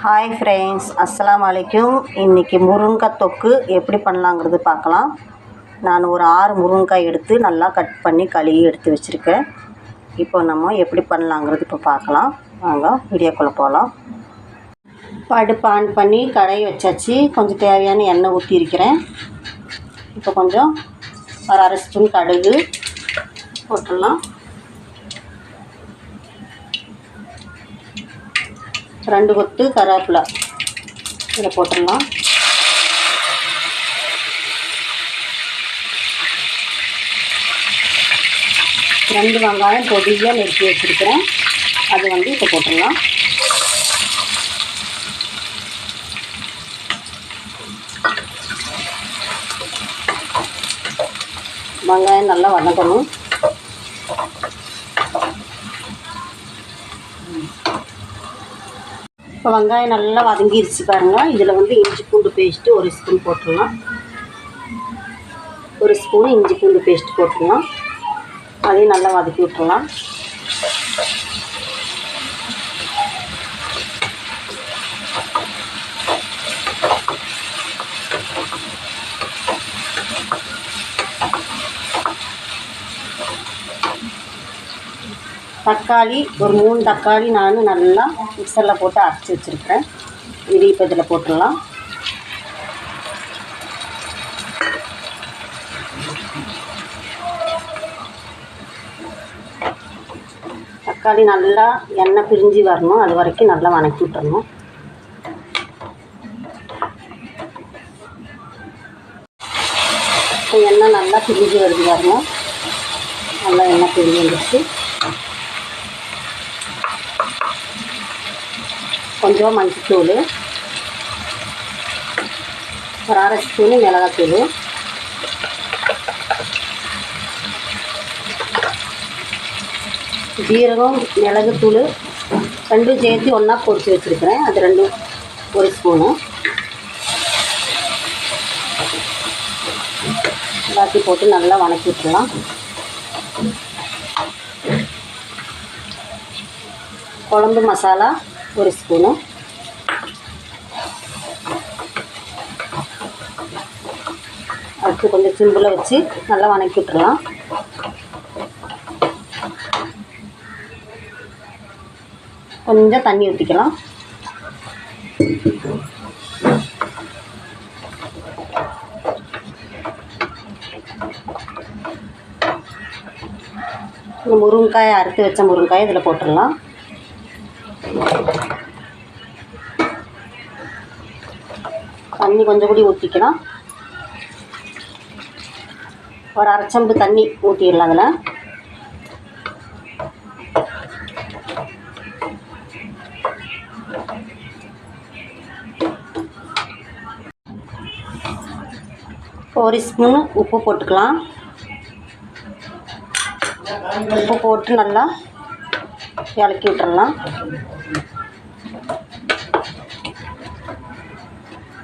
Hi friends, அஸ்ஸலாமு அலைக்கும். இன்றைக்கி முருங்கைக்காய் தொக்கு எப்படி பண்ணலாங்கிறது பார்க்கலாம். நான் ஒரு 6 முருங்கைக்காய் எடுத்து நல்லா கட் பண்ணி கழுவி எடுத்து வச்சுருக்கேன். இப்போ நம்ம எப்படி பண்ணலாங்கிறது இப்போ பார்க்கலாம். வாங்க வீடியோக்குள்ளே போகலாம். இப்போ அடுப்பு ஆன் பண்ணி கடாய் வச்சாச்சு. கொஞ்சம் தேவையான எண்ணெய் ஊற்றிருக்கிறேன். இப்போ கொஞ்சம் ஒரு அரை ஸ்பூன் கடுகு போட்டுடலாம். 2 கொத்து கருவேப்பிலை இதில் போட்டுடலாம். ரெண்டு வெங்காயம் பொடியாக நெருக்கி வச்சுருக்கிறேன், அது இப்போ போட்டுடலாம். வெங்காயம் நல்லா வதக்கணும். இப்போ வெங்காயம் நல்லா வதங்கிடுச்சு பாருங்கள். இதில் இஞ்சி பூண்டு பேஸ்ட்டு 1 ஸ்பூன் போட்டுடலாம். 1 ஸ்பூன் இஞ்சி பூண்டு பேஸ்ட்டு போட்டுடலாம். அதையும் நல்லா வதக்கி விட்டுடலாம். தக்காளி ஒரு 3 தக்காளி நான் நல்லா மிக்சரில் போட்டு அரைச்சி வச்சுருக்கிறேன். இது இப்போ இதில் போட்டுடலாம். தக்காளி நல்லா எண்ணெய் பிரிஞ்சு வரணும், அது வரைக்கும் நல்லா வதக்கி விட்டுறணும். இப்போ எண்ணெய் நல்லா பிரிஞ்சு வருது வரணும். நல்லா எண்ணெய் பிரிஞ்சு வந்துடுச்சு. கொஞ்சம் மஞ்சத்தூள், ஒரு அரை ஸ்பூனு மிளகாத்தூள், ஜீரகம் மிளகுத்தூள் ரெண்டும் சேர்த்து ஒன்றா பொரிச்சு வச்சுருக்கிறேன். அது 2 1 ஸ்பூனு எல்லாத்தையும் போட்டு நல்லா வதக்கி விட்டுடலாம். குழம்பு மசாலா 1 ஸ்பூனு, அதுக்கு கொஞ்சம் சிம்பிளில் வச்சு நல்லா வதக்கி விட்டுடலாம். கொஞ்சம் தண்ணி ஊற்றிக்கலாம். முருங்கைக்காய் அறுத்து வச்ச முருங்கைக்காய் இதில் போட்டுடலாம். தண்ணி கொஞ்சம் கூட ஊற்றிக்கலாம். ஒரு அரை சம்பு தண்ணி ஊற்றிடலாம். அதில் ஒரு ஸ்பூன் உப்பு போட்டுக்கலாம். உப்பு போட்டு நல்லா இலக்கி விட்டுறலாம்.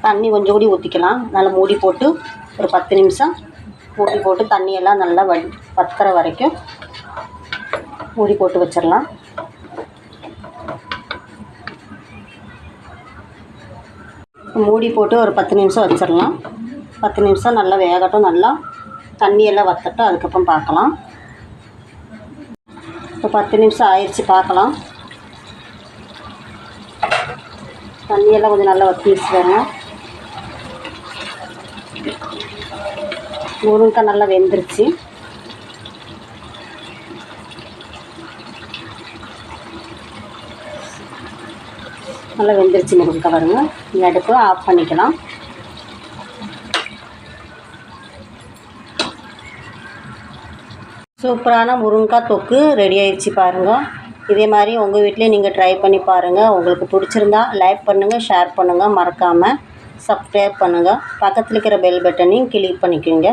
தண்ணி கொஞ்சம் கூட ஊற்றிக்கலாம். நல்லா மூடி போட்டு ஒரு 10 நிமிஷம் மூடி போட்டு தண்ணியெல்லாம் நல்லா வத்துற வரைக்கும் மூடி போட்டு வச்சிடலாம். மூடி போட்டு ஒரு 10 நிமிஷம் வச்சிடலாம். 10 நிமிஷம் நல்லா வேகட்டும், நல்லா தண்ணியெல்லாம் வத்தட்டும், அதுக்கப்புறம் பார்க்கலாம். இப்போ 10 நிமிஷம் ஆயிடுச்சு, பார்க்கலாம். தண்ணியெல்லாம் கொஞ்சம் நல்லா வத்திடுச்சு பாருங்க. முருங்கைக்காய் நல்லா வெந்துருச்சு. நல்லா வெந்துருச்சு முருங்கைக்காய் பாருங்க. இந்த அடுப்பு ஆஃப் பண்ணிக்கலாம். சூப்பரான முருங்கைக்காய் தொக்கு ரெடி ஆயிடுச்சு பாருங்கள். இதே மாதிரி உங்கள் வீட்டிலே நீங்கள் ட்ரை பண்ணி பாருங்கள். உங்களுக்கு பிடிச்சிருந்தா லைக் பண்ணுங்கள், ஷேர் பண்ணுங்கள், மறக்காமல் சப்ஸ்கிரைப் பண்ணுங்கள். பக்கத்தில் இருக்கிற பெல் பட்டனையும் கிளிக் பண்ணிக்கோங்க.